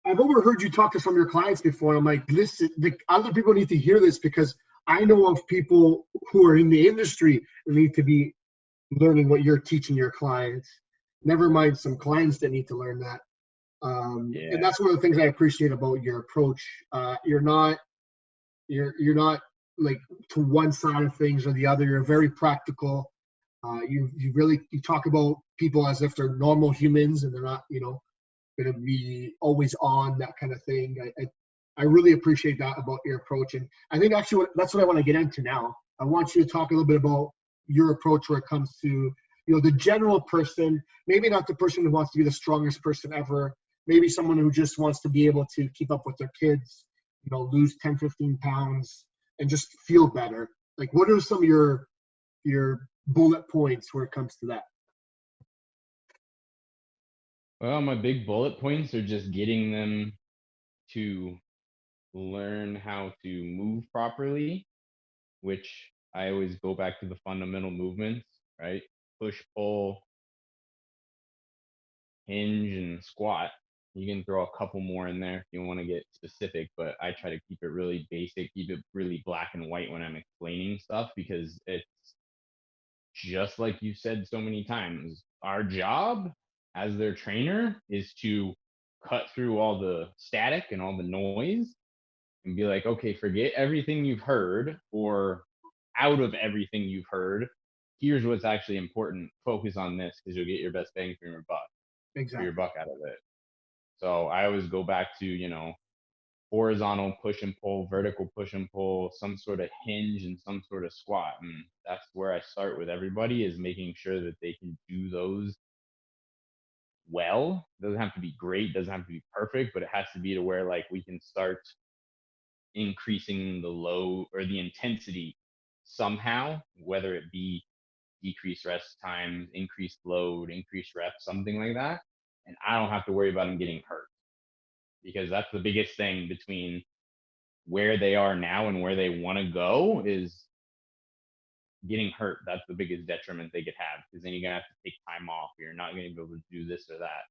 I've overheard you talk to some of your clients before. I'm like, listen, the other people need to hear this because I know of people who are in the industry that need to be learning what you're teaching your clients. Never mind some clients that need to learn that. And Yeah. that's one of the things I appreciate about your approach. You're not like to one side of things or the other. You're very practical. You talk about people as if they're normal humans and they're not, going to be always on that kind of thing. I really appreciate that about your approach, and I think actually that's what I want to get into now. I want you to talk a little bit about your approach where it comes to the general person, maybe not the person who wants to be the strongest person ever, maybe someone who just wants to be able to keep up with their kids, lose 10, 15 pounds and just feel better. Like, what are some of your bullet points where it comes to that? Well, my big bullet points are just getting them to learn how to move properly, which I always go back to the fundamental movements, right? Push, pull, hinge, and squat. You can throw a couple more in there if you want to get specific, but I try to keep it really basic, keep it really black and white when I'm explaining stuff, because it's just like you said so many times. Our job as their trainer is to cut through all the static and all the noise and be like, okay, forget everything you've heard, or out of everything you've heard, here's what's actually important. Focus on this because you'll get your best bang for your buck, Exactly. out of it. So I always go back to, horizontal push and pull, vertical push and pull, some sort of hinge and some sort of squat. And that's where I start with everybody, is making sure that they can do those well. Doesn't have to be great, doesn't have to be perfect, but it has to be to where like we can start increasing the load or the intensity somehow, whether it be decreased rest times, increased load, increased reps, something like that. And I don't have to worry about them getting hurt, because that's the biggest thing between where they are now and where they want to go is getting hurt. That's the biggest detriment they could have, because then you're going to have to take time off. You're not going to be able to do this or that.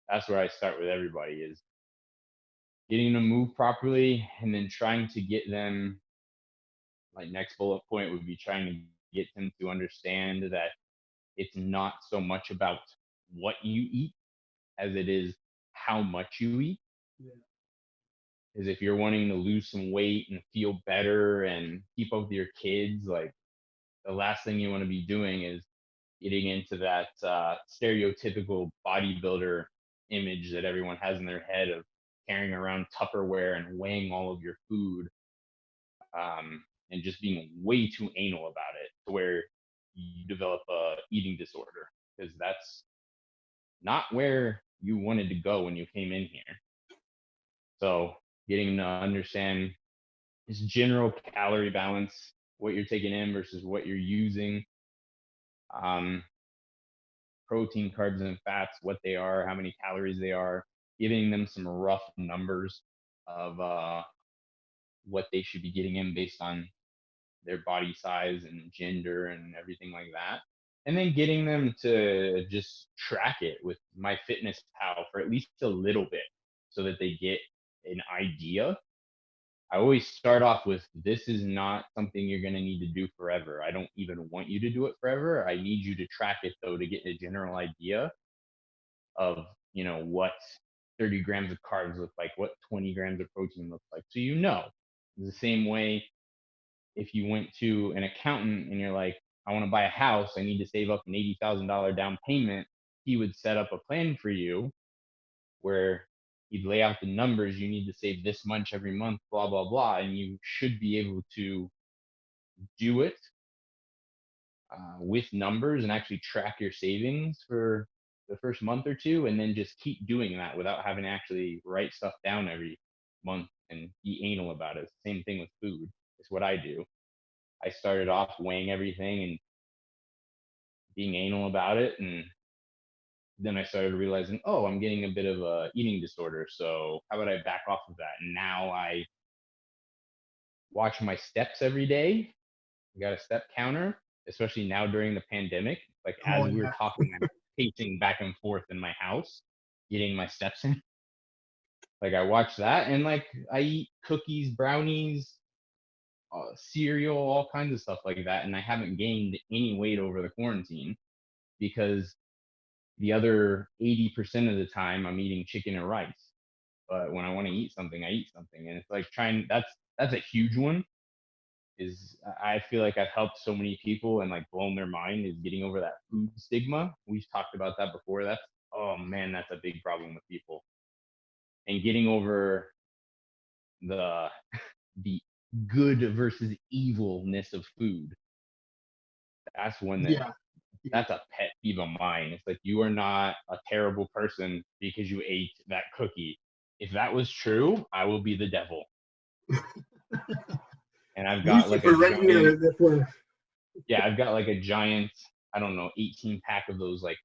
That's where I start with everybody, is getting them to move properly, and then trying to get them, like next bullet point would be trying to get them to understand that it's not so much about what you eat as it is how much you eat. Yeah. Is if you're wanting to lose some weight and feel better and keep up with your kids, like the last thing you want to be doing is getting into that stereotypical bodybuilder image that everyone has in their head of carrying around Tupperware and weighing all of your food, and just being way too anal about it to where you develop a eating disorder, because that's not where you wanted to go when you came in here. So getting to understand this general calorie balance, what you're taking in versus what you're using, um, protein, carbs, and fats, what they are, how many calories they are, giving them some rough numbers of what they should be getting in based on their body size and gender and everything like that. And then getting them to just track it with MyFitnessPal for at least a little bit so that they get an idea. I always start off with, this is not something you're going to need to do forever. I don't even want you to do it forever. I need you to track it though to get a general idea of, what 30 grams of carbs look like, what 20 grams of protein looks like. So the same way if you went to an accountant and you're like, I want to buy a house, I need to save up an $80,000 down payment, he would set up a plan for you where he'd lay out the numbers. You need to save this much every month, blah, blah, blah. And you should be able to do it with numbers and actually track your savings for the first month or two, and then just keep doing that without having to actually write stuff down every month and be anal about it. It's the same thing with food. It's what I do. I started off weighing everything and being anal about it, and then I started realizing, oh, I'm getting a bit of a eating disorder. So how about I back off of that? And now I watch my steps every day. I got a step counter, especially now during the pandemic. Like Oh as we were yeah. talking, I'm pacing back and forth in my house, getting my steps in. Like I watch that, and like I eat cookies, brownies, cereal, all kinds of stuff like that, and I haven't gained any weight over the quarantine because the other 80% of the time I'm eating chicken and rice. But when I want to eat something, I eat something, and it's like trying. That's a huge one. Is I feel like I've helped so many people and like blown their mind is getting over that food stigma. We've talked about that before. That's oh man, that's a big problem with people. And getting over the the good versus evilness of food. That's one Yeah. Yeah. that's a pet peeve of mine. It's like you are not a terrible person because you ate that cookie. If that was true, I will be the devil. And I've got like a Lucifer right giant, here. That's where. yeah, I've got like a giant, I don't know, 18 pack of those like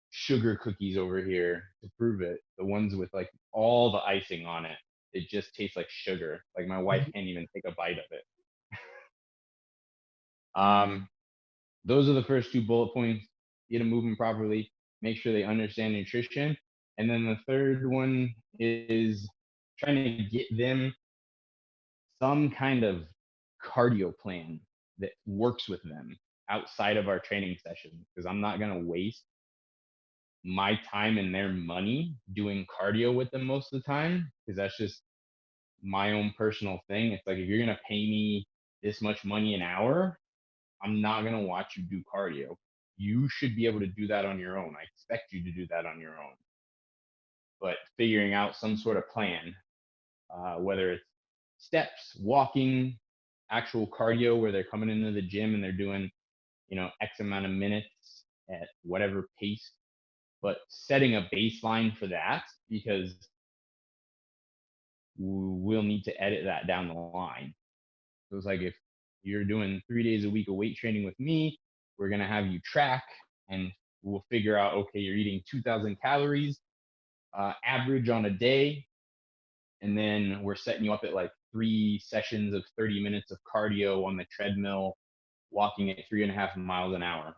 sugar cookies over here to prove it. The ones with like all the icing on it. It just tastes like sugar. Like my wife can't even take a bite of it. Um, those are the first two bullet points. Get them moving properly. Make sure they understand nutrition. And then the third one is trying to get them some kind of cardio plan that works with them outside of our training session. Because I'm not going to waste my time and their money doing cardio with them most of the time. Because that's just my own personal thing. It's like if you're going to pay me this much money an hour, I'm not going to watch you do cardio. You should be able to do that on your own. I expect you to do that on your own. But figuring out some sort of plan, whether it's steps, walking, actual cardio where they're coming into the gym and they're doing, X amount of minutes at whatever pace, but setting a baseline for that because we'll need to edit that down the line. So it's like if you're doing 3 days a week of weight training with me, we're going to have you track and we'll figure out, okay, you're eating 2,000 calories average on a day. And then we're setting you up at like 3 sessions of 30 minutes of cardio on the treadmill, walking at 3.5 miles an hour.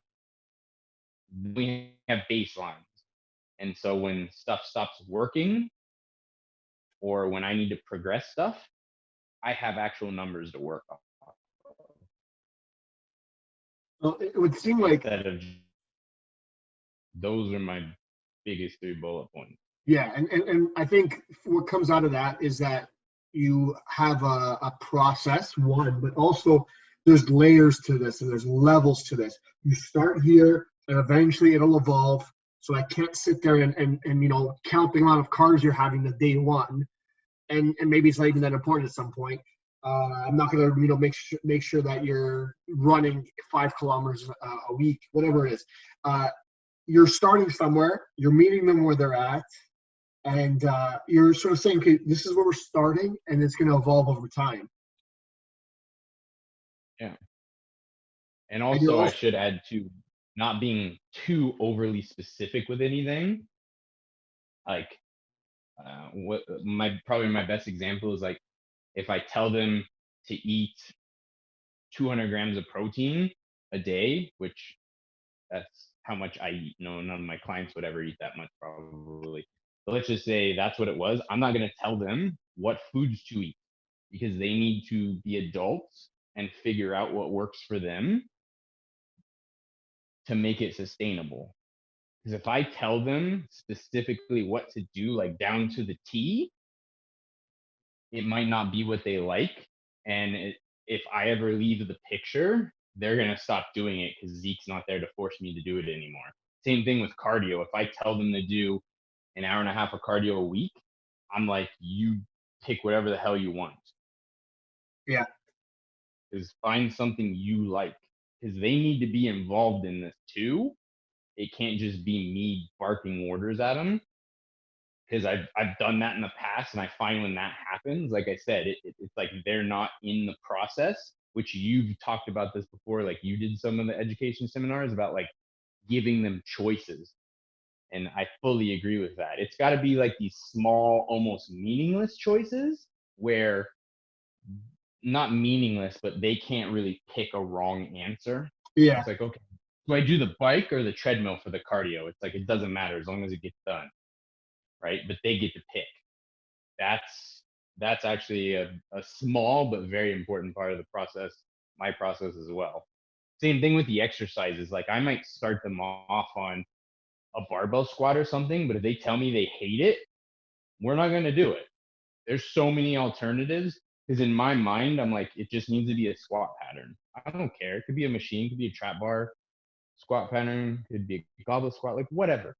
We have baselines. And so when stuff stops working or when I need to progress stuff, I have actual numbers to work off Well, it would seem like. instead of those are my biggest three bullet points. Yeah, and I think what comes out of that is that you have a process, one, but also there's layers to this and there's levels to this. You start here and eventually it'll evolve. So I can't sit there and count the amount of cars you're having the day one, and maybe it's not even that important at some point. I'm not going to make sure that you're running 5 kilometers a week, whatever it is. You're starting somewhere. You're meeting them where they're at. And you're sort of saying, okay, this is where we're starting, and it's going to evolve over time. Yeah. And And you're also, I also, should add to not being too overly specific with anything. Like, what probably my best example is like if I tell them to eat 200 grams of protein a day, which that's how much I eat. No, none of my clients would ever eat that much probably. But let's just say that's what it was. I'm not going to tell them what foods to eat because they need to be adults and figure out what works for them to make it sustainable. Because if I tell them specifically what to do, like down to the T, it might not be what they like. And if I ever leave the picture, they're going to stop doing it because Zeke's not there to force me to do it anymore. Same thing with cardio. If I tell them to do an hour and a half of cardio a week, I'm like, you pick whatever the hell you want. yeah, Is find something you like because they need to be involved in this too. It can't just be me barking orders at them because I've done that in the past, and I find when that happens, like I said, it's like they're not in the process. Which you've talked about this before, like you did some of the education seminars about like giving them choices, and I fully agree with that. It's got to be like these small, almost meaningless choices where not meaningless, but they can't really pick a wrong answer. yeah, It's like, okay, do I do the bike or the treadmill for the cardio? It's like it doesn't matter as long as it gets done, right? But they get to pick. That's actually a small but very important part of the process, my process as well. Same thing with the exercises. Like I might start them off on a barbell squat or something, but if they tell me they hate it, we're not going to do it. There's so many alternatives because in my mind, I'm like, it just needs to be a squat pattern. I don't care. It could be a machine, it could be a trap bar squat pattern, it could be a goblet squat, like whatever.